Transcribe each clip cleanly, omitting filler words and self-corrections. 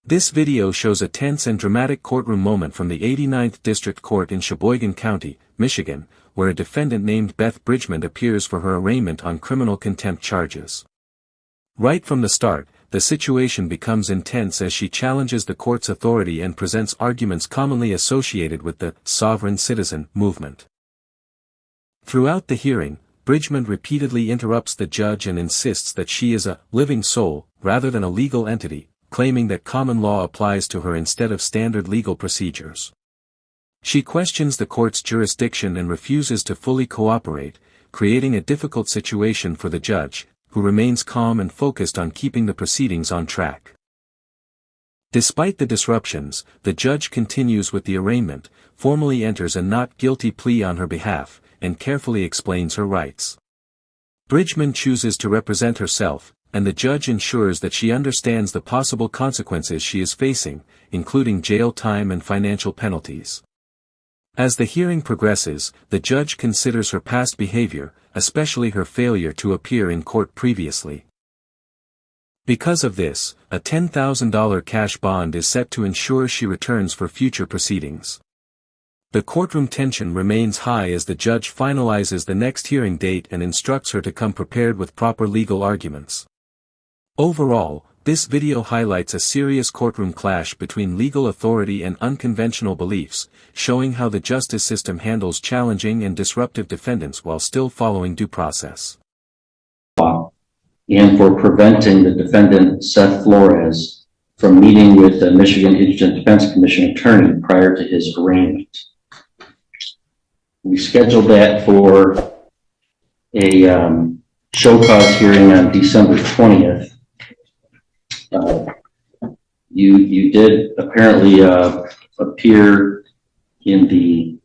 This video shows a tense and dramatic courtroom moment from the 89th District Court in Sheboygan County, Michigan, where a defendant named Beth Bridgman appears for her arraignment on criminal contempt charges. Right from the start, the situation becomes intense as she challenges the court's authority and presents arguments commonly associated with the sovereign citizen movement. Throughout the hearing, Bridgman repeatedly interrupts the judge and insists that she is a living soul, rather than a legal entity, claiming that common law applies to her instead of standard legal procedures. She questions the court's jurisdiction and refuses to fully cooperate, creating a difficult situation for the judge, who remains calm and focused on keeping the proceedings on track. Despite the disruptions, the judge continues with the arraignment, formally enters a not guilty plea on her behalf, and carefully explains her rights. Bridgman chooses to represent herself, and the judge ensures that she understands the possible consequences she is facing, including jail time and financial penalties. As the hearing progresses, the judge considers her past behavior, especially her failure to appear in court previously. Because of this, a $10,000 cash bond is set to ensure she returns for future proceedings. The courtroom tension remains high as the judge finalizes the next hearing date and instructs her to come prepared with proper legal arguments. Overall, this video highlights a serious courtroom clash between legal authority and unconventional beliefs, showing how the justice system handles challenging and disruptive defendants while still following due process. And for preventing the defendant, Seth Flores, from meeting with the Michigan Indigent Defense Commission attorney prior to his arraignment. We scheduled that for a show cause hearing on December 20th. You did apparently appear in the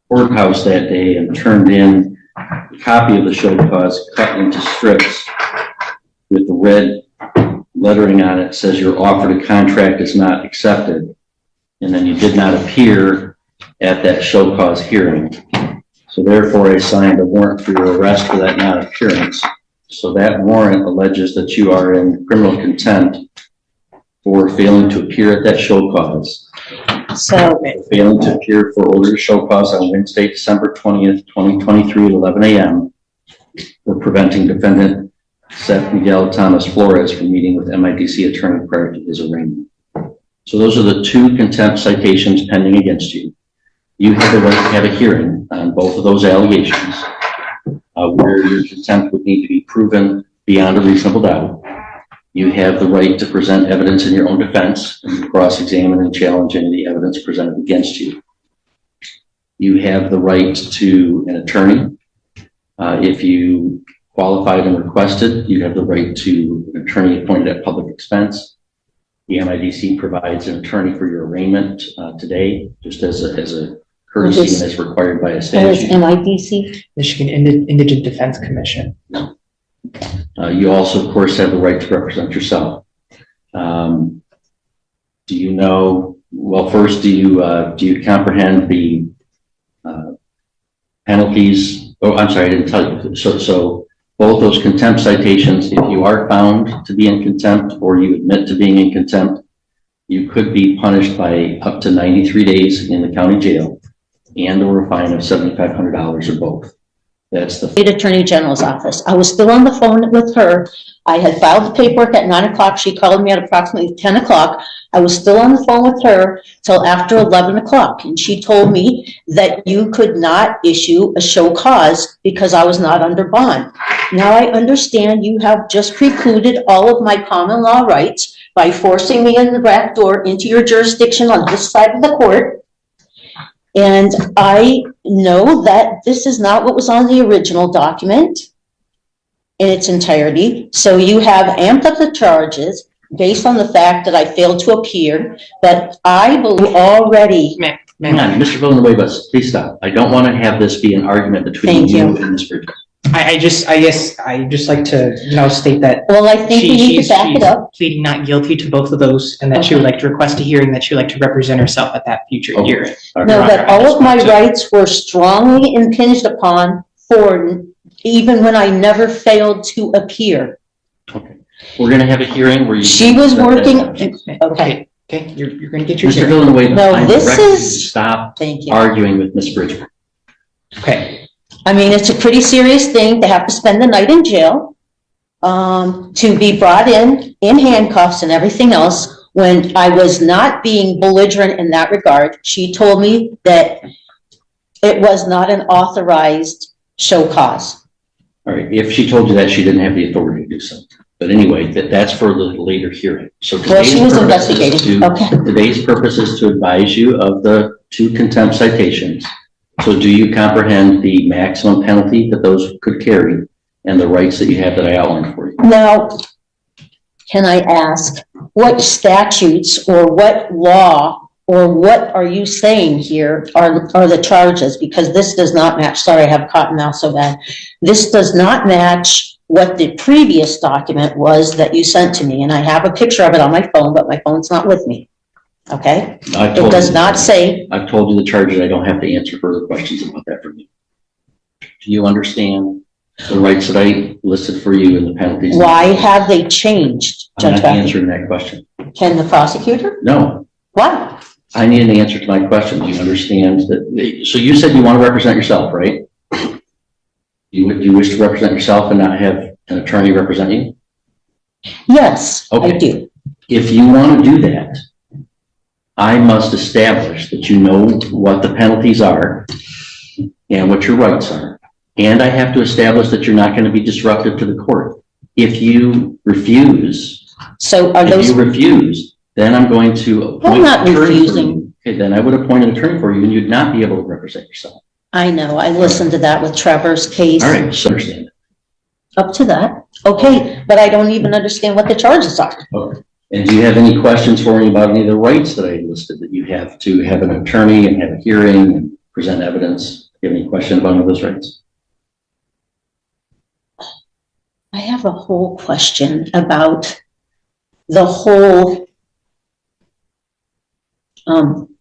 courthouse that day and turned in a copy of the show cause cut into strips with the red lettering on it says your offer to contract is not accepted, and then you did not appear at that show cause hearing. So therefore I signed a warrant for your arrest for that non-appearance. So that warrant alleges that you are in criminal contempt for failing to appear at that show cause. So failing to appear for order to show cause on Wednesday, December 20th, 2023 at 11 a.m. for preventing defendant Seth Miguel Thomas Flores from meeting with MIDC attorney prior to his arraignment. So those are the two contempt citations pending against you. You have the right to have a hearing on both of those allegations, where your contempt would need to be proven beyond a reasonable doubt. You have the right to present evidence in your own defense and cross-examine and challenge any of the evidence presented against you. You have the right to an attorney. If you qualified and requested, you have the right to an attorney appointed at public expense. The MIDC provides an attorney for your arraignment today, just as a courtesy and as required by a statute. MIDC? Michigan Indigent Defense Commission. You also, of course, have the right to represent yourself. Do you know? Well, first, do you comprehend the penalties? Oh, I'm sorry, I didn't tell you. So both those contempt citations, if you are found to be in contempt or you admit to being in contempt, you could be punished by up to 93 days in the county jail and or a fine of $7,500 or both. That's the State Attorney General's office. I was still on the phone with her. I had filed the paperwork at 9 o'clock. She called me at approximately 10 o'clock. I was still on the phone with her till after 11 o'clock. And she told me that you could not issue a show cause because I was not under bond. Now I understand you have just precluded all of my common law rights by forcing me in the back door into your jurisdiction on this side of the court. And I know that this is not what was on the original document in its entirety. So you have amped up the charges based on the fact that I failed to appear, but I believe already. Hang on, Mr. Villanueva, please stop. I don't want to have this be an argument between you and Mr. I guess I just like to, state that. Well, I think we need to back it up. Pleading not guilty to both of those, and that she would like to request a hearing, that she would like to represent herself at that future hearing. No, that all of my rights were strongly impinged upon for even when I never failed to appear. Okay. We're gonna have a hearing where you. She was working, Okay, okay, okay, you're gonna get your Mr. hearing. Villanueva, No, I this direct you to is- stop thank you. arguing with Ms. Bridgman. Okay, I mean, it's a pretty serious thing to have to spend the night in jail, to be brought in handcuffs and everything else. When I was not being belligerent in that regard, she told me that it was not an authorized show cause. All right, if she told you that, she didn't have the authority to do so. But anyway, that's for the later hearing. So Well, she today's was purpose is investigating, okay. Today's purpose is to advise you of the 2 contempt citations. So do you comprehend the maximum penalty that those could carry and the rights that you have that I outlined for you? Now, can I ask, what statutes or what law or what are you saying here are the charges? Because this does not match, sorry, I have cotton mouth so bad. This does not match what the previous document was that you sent to me. And I have a picture of it on my phone, but my phone's not with me. Okay? It does not say. I've told you the charges. I don't have to answer further questions about that from you. Do you understand the rights that I listed for you and the penalties? Why have they changed, I'm Judge not Becky? answering that question. Can the prosecutor? No, Why? I need an answer to my question. Do you understand that? So you said you want to represent yourself, right? You wish to represent yourself and not have an attorney represent you? Yes, I Okay. do. If you want to do that, I must establish that you know what the penalties are and what your rights are. And I have to establish that you're not going to be disruptive to the court. If you refuse, So are those? then I'm going to appoint I'm not an attorney for refusing. you. Okay, then I would appoint an attorney for you and you'd not be able to represent yourself. I know, I listened to that with Trevor's case. All right, so understand. Up to that. Okay, but I don't even understand what the charges are. Okay. And do you have any questions for me about any of the rights that I listed that you have to have an attorney and have a hearing and present evidence? Do you have any question about any of those rights? I have a whole question about the whole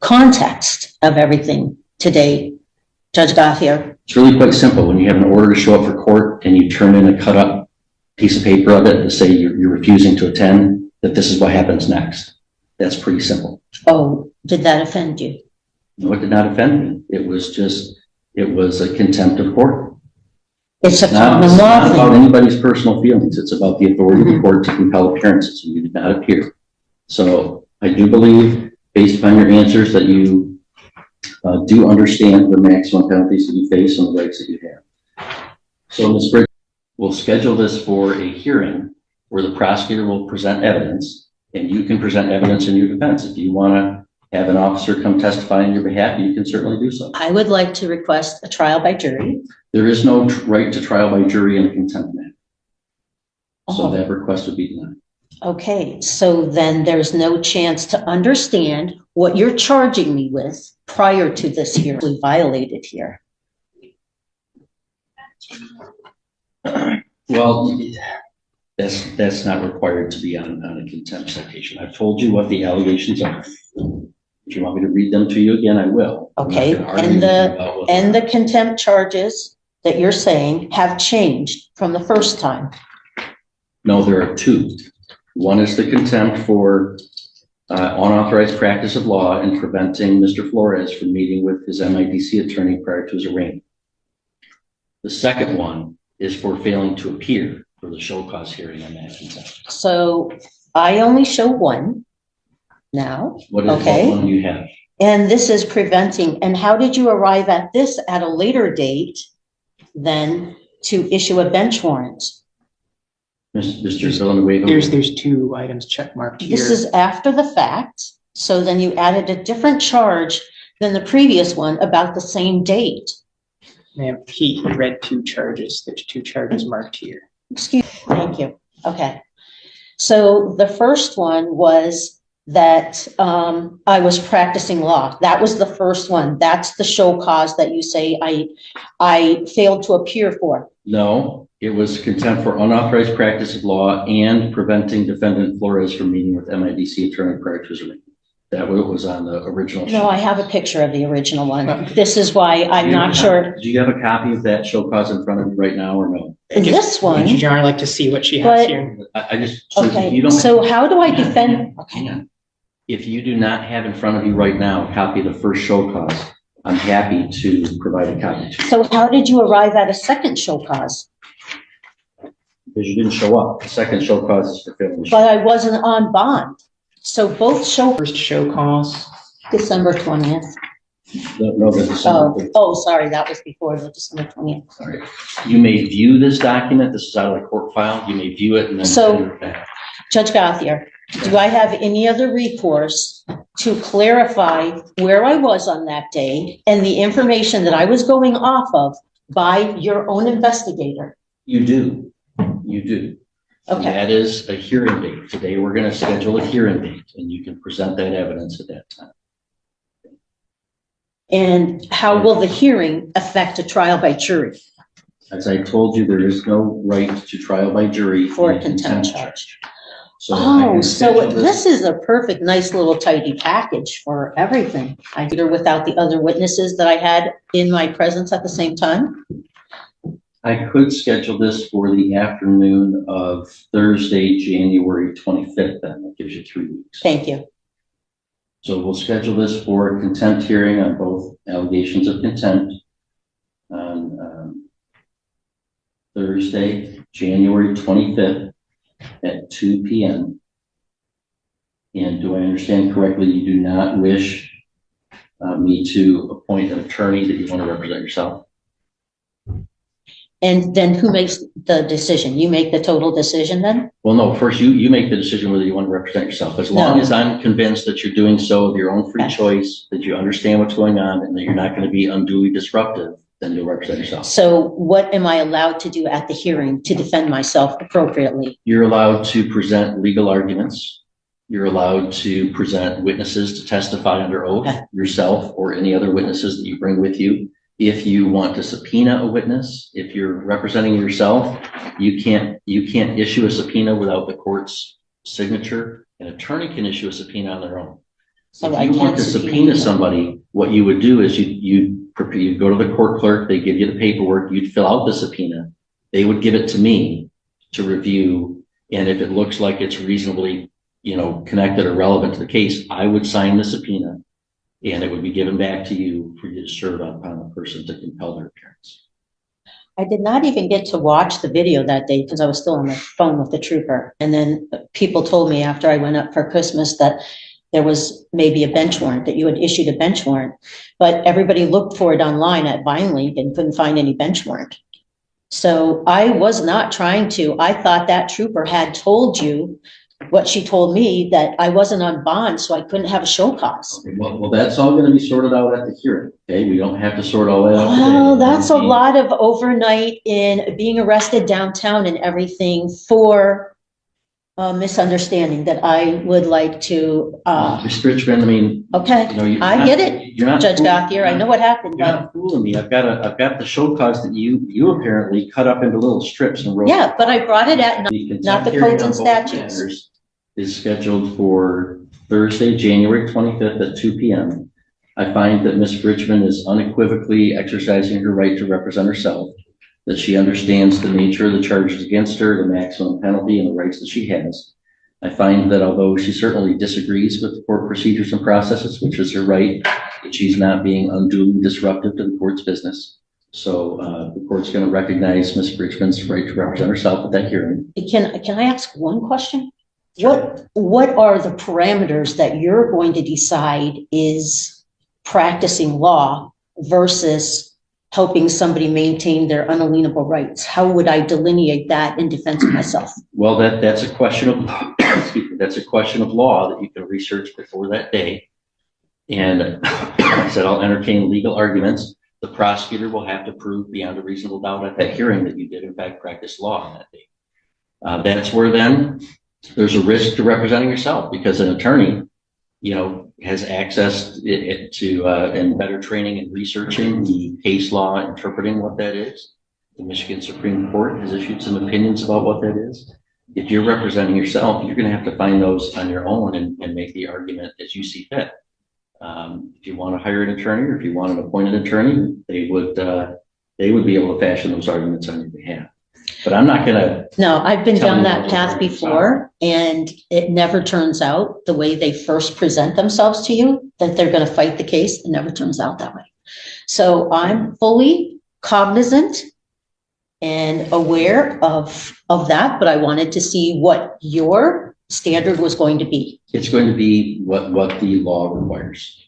context of everything today, Judge Gothier. It's really quite simple. When you have an order to show up for court and you turn in a cut up piece of paper of it to say you're refusing to attend, that this is what happens next. That's pretty simple. Oh, did that offend you? No, it did not offend me. It was a contempt of court. It's a It's common law not about thing. anybody's personal feelings. It's about the authority of the court to compel appearances, and you did not appear. So I do believe, based upon your answers, that you do understand the maximum penalties that you face and the rights that you have. So Ms. Bridges, we'll schedule this for a hearing where the prosecutor will present evidence, and you can present evidence in your defense. If you want to have an officer come testify on your behalf, you can certainly do so. I would like to request a trial by jury. There is no right to trial by jury in a contempt matter. So Oh. that request would be denied. Okay, so then there's no chance to understand what you're charging me with prior to this hearing. We violated here. Well, that's not required to be on a contempt citation. I've told you what the allegations are. If you want me to read them to you again, I will. I'm not Okay, gonna argue and about what and they the are. contempt charges that you're saying have changed from the first time. No, there are 2. One is the contempt for unauthorized practice of law and preventing Mr. Flores from meeting with his MIDC attorney prior to his arraignment. The second one is for failing to appear for the show cause hearing on that contempt. So I only show one now, What is Okay. what one do you have? and this is preventing. And how did you arrive at this at a later date than to issue a bench warrant? Mr. Villanueva? there's 2 items checkmarked here. This is after the fact, so then you added a different charge than the previous one about the same date. Ma'am, he read 2 charges. There's 2 charges marked here. Excuse me, thank you. Okay. So the first one was that I was practicing law. That was the first one. That's the show cause that you say I failed to appear for. No, it was contempt for unauthorized practice of law and preventing Defendant Flores from meeting with MIDC attorney prior to his arraignment. That was on the original. No, I have a picture of the original one. This is why I'm not sure. Do you have a copy of that show cause in front of you right now or no? This one, Would you generally like to see what she has But- here? I just, so if okay, you don't. so how do I defend? Hang on. If you do not have in front of you right now a copy of the first show cause, I'm happy to provide a copy to you. So how did you arrive at a second show cause? Because you didn't show up. The second show cause is for failing to show. But I wasn't on bond. So both show First show cause. December 20th. No, the December. Sorry, that was before the December 20th. Sorry. You may view this document. This is out of the court file. You may view it and then So- send it back. Judge Gothier, do I have any other recourse to clarify where I was on that day and the information that I was going off of by your own investigator? You do. You do. And Okay, that is a hearing date. Today, we're going to schedule a hearing date and you can present that evidence at that time. and how will the hearing affect a trial by jury As I told you, there is no right to trial by jury for in a contempt charge? So I Oh, can so schedule this is a perfect, nice little tidy package for everything. I did it without the other witnesses that I had in my presence at the same time. I could schedule this for the afternoon of Thursday, January 25th. Then that gives you 3 weeks. Thank you. So we'll schedule this for a contempt hearing on both allegations of contempt on Thursday, January 25th at 2 p.m. And do I understand correctly, you do not wish me to appoint an attorney that you want to represent yourself? And then who makes the decision? You make the total decision then? Well, no, first you make the decision whether you want to represent yourself. As long No. as I'm convinced that you're doing so of your own free Okay. choice, that you understand what's going on and that you're not going to be unduly disruptive, then you'll represent yourself. So what am I allowed to do at the hearing to defend myself appropriately? You're allowed to present legal arguments. You're allowed to present witnesses to testify under oath, Okay. yourself or any other witnesses that you bring with you. If you want to subpoena a witness, if you're representing yourself, you can't issue a subpoena without the court's signature. An attorney can issue a subpoena on their own. So If I you want can't to subpoena subpoena them. somebody, what you would do is you go to the court clerk, they give you the paperwork, you'd fill out the subpoena. They would give it to me to review. And if it looks like it's reasonably, connected or relevant to the case, I would sign the subpoena and it would be given back to you for you to serve upon the person to compel their appearance. I did not even get to watch the video that day because I was still on the phone with the trooper. And then people told me after I went up for Christmas that there was maybe a bench warrant, that you had issued a bench warrant. But everybody looked for it online at VineLink and couldn't find any bench warrant. So I was not trying to. I thought that trooper had told you what she told me, that I wasn't on bond, so I couldn't have a show cause. Okay, well, that's all going to be sorted out at the hearing. Okay, we don't have to sort all that out today. Well, that's a lot of overnight in being arrested downtown and everything for a misunderstanding that I would like to, Mr. Richmond, I mean, okay, I get it, You're not Judge Gothier, I know what happened, You're but not fooling me. I've got the show cause that you apparently cut up into little strips and wrote. yeah, but I brought it at, not the codes and statutes. Matters is scheduled for Thursday, January 25th at 2 p.m. I find that Ms. Bridgman is unequivocally exercising her right to represent herself, that she understands the nature of the charges against her, the maximum penalty, and the rights that she has. I find that although she certainly disagrees with the court procedures and processes, which is her right, that she's not being unduly disruptive to the court's business. So the court's going to recognize Ms. Bridgman's right to represent herself at that hearing. Can I ask one question? What are the parameters that you're going to decide is practicing law versus helping somebody maintain their unalienable rights? How would I delineate that in defense of myself? Well, that's a question of that's a question of law that you can research before that day. And I said I'll entertain legal arguments. The prosecutor will have to prove beyond a reasonable doubt at that hearing that you did in fact practice law on that day. That's where then there's a risk to representing yourself, because an attorney, has access to and better training and researching the case law, interpreting what that is. The Michigan Supreme Court has issued some opinions about what that is. If you're representing yourself, you're going to have to find those on your own and make the argument as you see fit. If you want to hire an attorney, or if you want an appointed attorney, they would be able to fashion those arguments on your behalf. But I'm not gonna, No, I've been Tell down me that what path the words before, and it never turns out the way they first present themselves to you, that they're gonna fight the case. It never turns out that way. So I'm fully cognizant and aware of that, but I wanted to see what your standard was going to be. it's going to be what the law requires.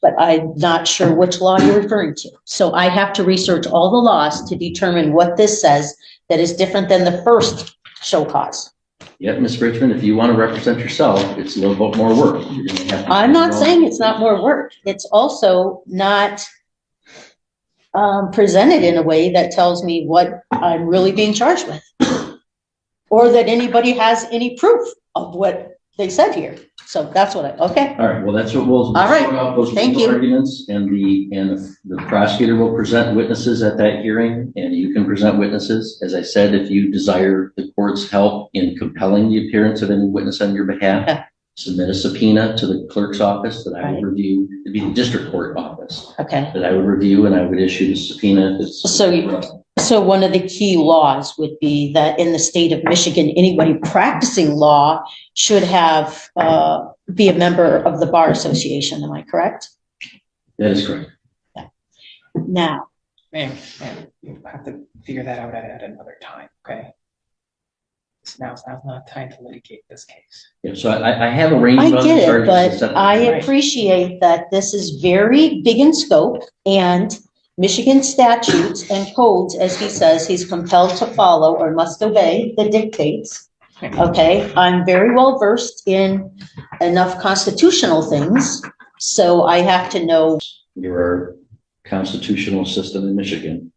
But I'm not sure which law you're referring to. So I have to research all the laws to determine what this says that is different than the first show cause. Yep, Ms. Richmond, if you want to represent yourself, it's a little bit more work. You're gonna have to- I'm not saying it's not more work. It's also not presented in a way that tells me what I'm really being charged with. Or that anybody has any proof of what they said here. So that's what okay. All right, well, that's what we'll. All right, sort out those thank legal you. Arguments, and the prosecutor will present witnesses at that hearing, and you can present witnesses. As I said, if you desire the court's help in compelling the appearance of any witness on your behalf, Yeah. submit a subpoena to the clerk's office that I Right. would review. It'd be the district court office Okay. that I would review, and I would issue the subpoena. So one of the key laws would be that in the state of Michigan, anybody practicing law should have, be a member of the Bar Association. Am I correct? That is correct. Now, Ma'am, you have to figure that out at another time, okay? Now's not time to litigate this case. Yeah, so I have a range I of get it, charges to but set- I Right. appreciate that this is very big in scope, and Michigan statutes and codes, as he says, he's compelled to follow or must obey the dictates. Okay, I'm very well versed in enough constitutional things, so I have to know. your constitutional system in Michigan.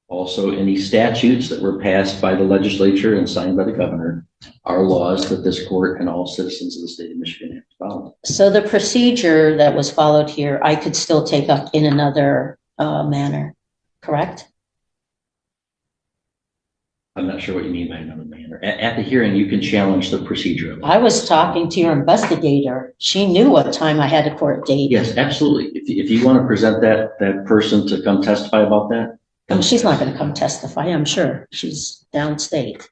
Also, any statutes that were passed by the legislature and signed by the governor are laws that this court and all citizens of the state of Michigan have to follow. So the procedure that was followed here, I could still take up in another manner, correct? I'm not sure what you mean by another manner. At the hearing, you can challenge the procedure of it. I was talking to your investigator. She knew what time I had a court date. Yes, absolutely. If you want to present that person to come testify about that. She's not gonna come testify, I'm sure. She's downstate.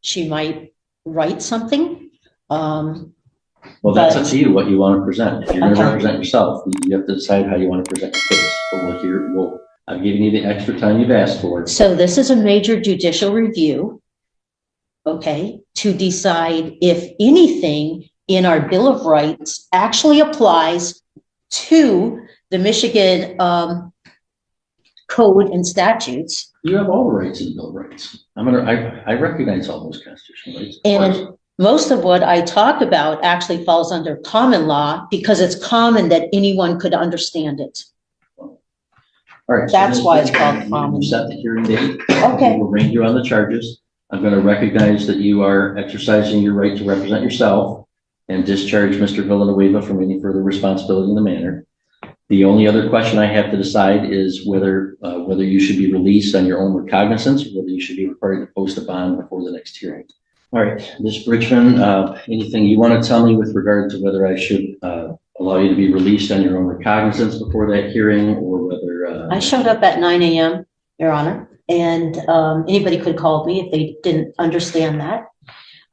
She might write something. Well, that's up to you, what you want to present. If you're going to Okay. represent yourself, you have to decide how you want to present the case. But I'm giving you the extra time you've asked for. So this is a major judicial review, okay, to decide if anything in our Bill of Rights actually applies to the Michigan code and statutes. You have all the rights in the Bill of Rights. I recognize all those constitutional rights. And most of what I talk about actually falls under common law because it's common that anyone could understand it. All right. That's why it's called common. You set the hearing date. Okay. We'll arraign you on the charges. I'm going to recognize that you are exercising your right to represent yourself and discharge Mr. Villanueva from any further responsibility in the matter. The only other question I have to decide is whether you should be released on your own recognizance or whether you should be required to post a bond before the next hearing. All right, Ms. Bridgman, anything you want to tell me with regard to whether I should allow you to be released on your own recognizance before that hearing, or whether... I showed up at 9 a.m., Your Honor, and anybody could have called me if they didn't understand that.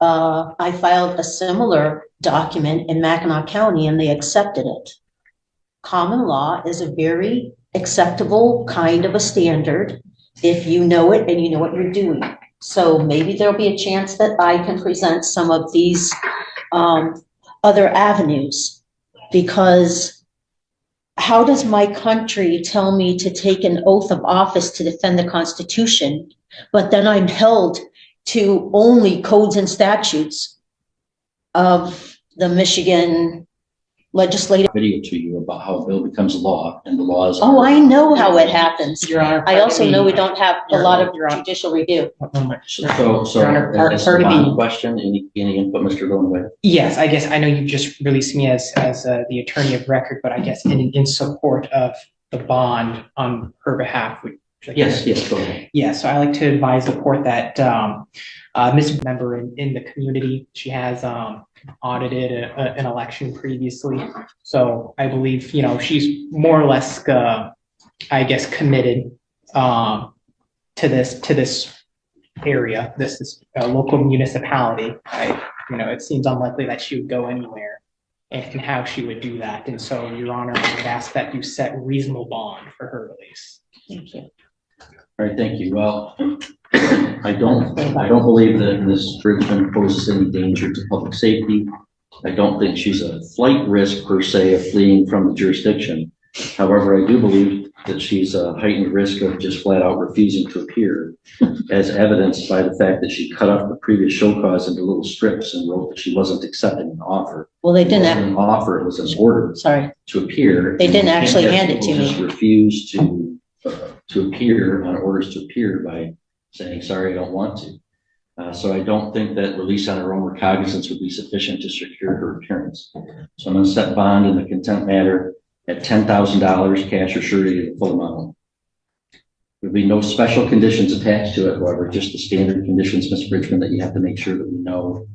I filed a similar document in Mackinac County and they accepted it. Common law is a very acceptable kind of a standard if you know it and you know what you're doing. So maybe there'll be a chance that I can present some of these other avenues, because how does my country tell me to take an oath of office to defend the Constitution, but then I'm held to only codes and statutes of the Michigan legislative? Video to you about how a bill becomes law and the laws. Oh, I know how it happens. Your Honor, I also know we don't have a lot of Your Honor. judicial review. So Your Honor, as part the of the- bond question, any input, Mr. Villanueva? Yes, I guess I know you just released me as the attorney of record, but I guess in support of the bond on her behalf. Yes, go ahead. Yeah, so I like to advise the court that Ms. Member in the community, she has audited an election previously. So I believe, she's more or less, I guess, committed to this area. This is a local municipality. It seems unlikely that she would go anywhere and how she would do that. And so, Your Honor, I would ask that you set reasonable bond for her release. Thank you. All right, thank you. Well, I don't believe that Ms. Bridgman poses any danger to public safety. I don't think she's a flight risk per se of fleeing from the jurisdiction. However, I do believe that she's a heightened risk of just flat out refusing to appear, as evidenced by the fact that she cut up the previous show cause into little strips and wrote that she wasn't accepting an offer. Well, they It wasn't didn't, an offer, it was an order sorry, to appear. they didn't And you actually can't have hand it to people me. just refuse to appear on orders to appear by saying, sorry, I don't want to. So I don't think that release on her own recognizance would be sufficient to secure her appearance. So I'm going to set bond in the contempt matter at $10,000 cash or surety the full amount. There'll be no special conditions attached to it, however, just the standard conditions, Ms. Bridgman, that you have to make sure that we know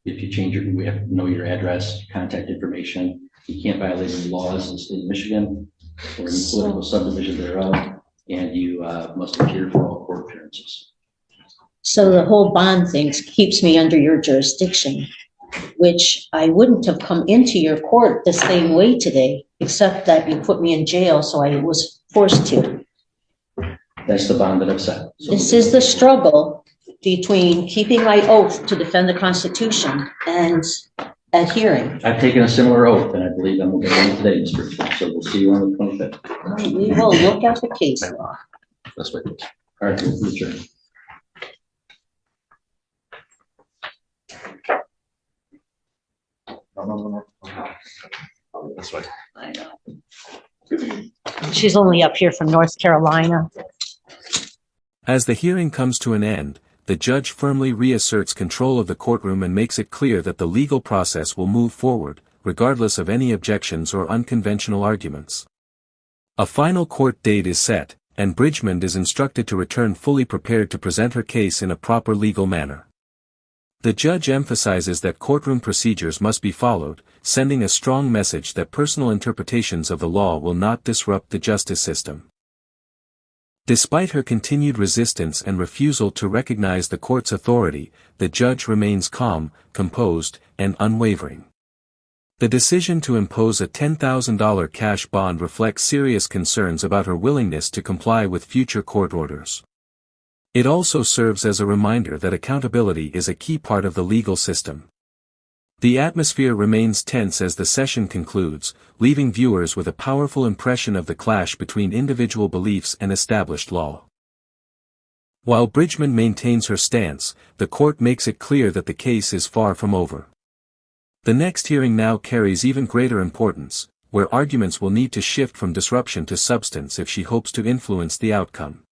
if you change your, we have to know your address, contact information. You can't violate any laws in the state of Michigan or any political subdivision thereof, and you must appear for all court appearances. So the whole bond thing keeps me under your jurisdiction, which I wouldn't have come into your court the same way today, except that you put me in jail, so I was forced to. That's the bond that I've set. So This is the struggle between keeping my oath to defend the Constitution and adhering. I've taken a similar oath, and I believe I'm going to do it today, Ms. Bridgman. So we'll see you on the 25th. We will look at the case law. That's right. All right, we'll adjourn. This way. I know. She's only up here from North Carolina. As the hearing comes to an end, the judge firmly reasserts control of the courtroom and makes it clear that the legal process will move forward, regardless of any objections or unconventional arguments. A final court date is set, and Bridgman is instructed to return fully prepared to present her case in a proper legal manner. The judge emphasizes that courtroom procedures must be followed, sending a strong message that personal interpretations of the law will not disrupt the justice system. Despite her continued resistance and refusal to recognize the court's authority, the judge remains calm, composed, and unwavering. The decision to impose a $10,000 cash bond reflects serious concerns about her willingness to comply with future court orders. It also serves as a reminder that accountability is a key part of the legal system. The atmosphere remains tense as the session concludes, leaving viewers with a powerful impression of the clash between individual beliefs and established law. While Bridgman maintains her stance, the court makes it clear that the case is far from over. The next hearing now carries even greater importance, where arguments will need to shift from disruption to substance if she hopes to influence the outcome.